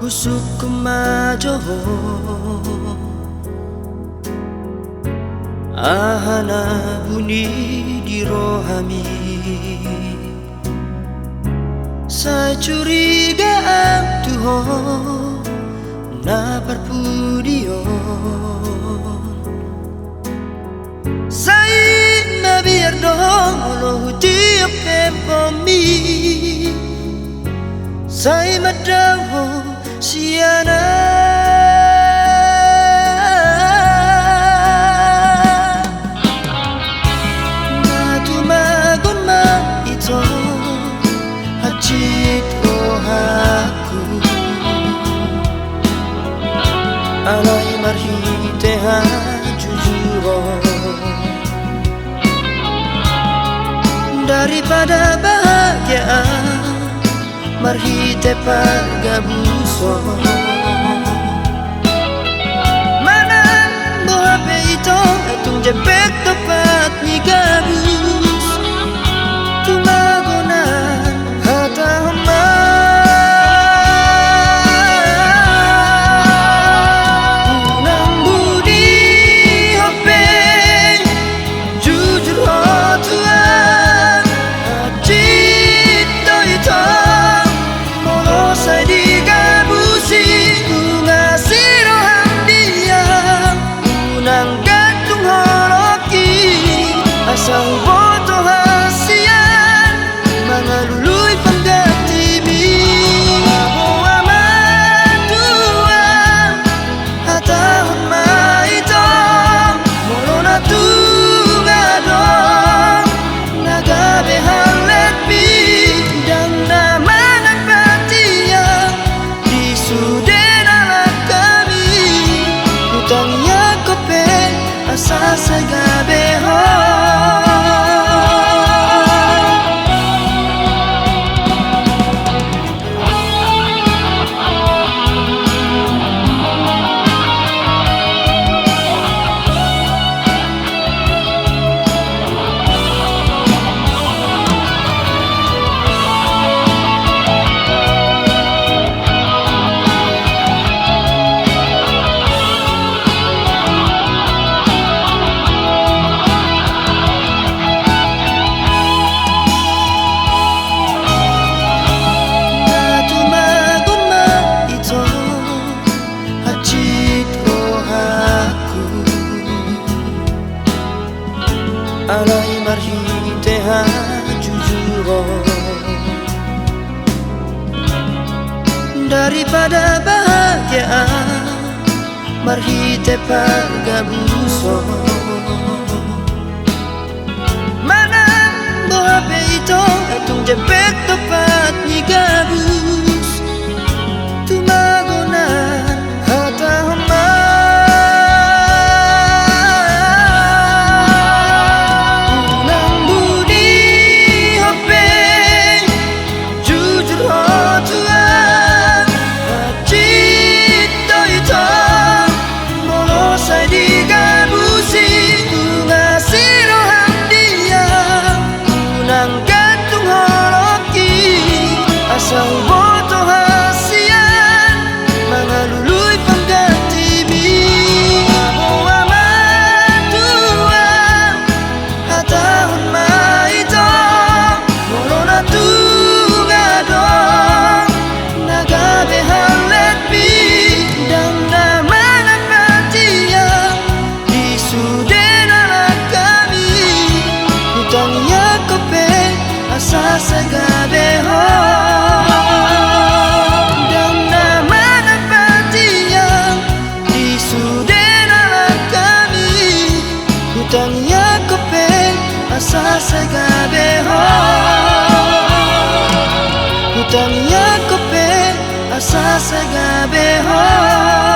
usukmajo ahana bunyi di rohami. Saya curiga Tuhan na parpudio saya nabiar dong lo tiap tempomi saya madao siana na tumagon ma ito hajit rohaku alay marhite ha jujuro daripada bahagia marhite pagabuso mana bohape ito itong jebek tepat ni gabus tumagonan hatahama unang budi hope jujur hotuan hajit to ito asal boto hasian mengalului penggatimi abo aman tua hatahun maito molona tungadong nagabe haletpi dan namangan patia di sudena kami hutang yakope asa sagabe ho. Alay marhite ha jujuro daripada bahagia marhite pagabuso mana bohape ito itong jebek tepat ni gabus tumagonan hatahama asal boto hasian mengalului penggatimi abo aman tua hatahun maito molona tungadong nagabe haletpi dan namangan patia di sudena kami hutang yakope asa sagabe ho. Hutang yakope asa sagabe ho. Hutang yakope asa sagabe ho.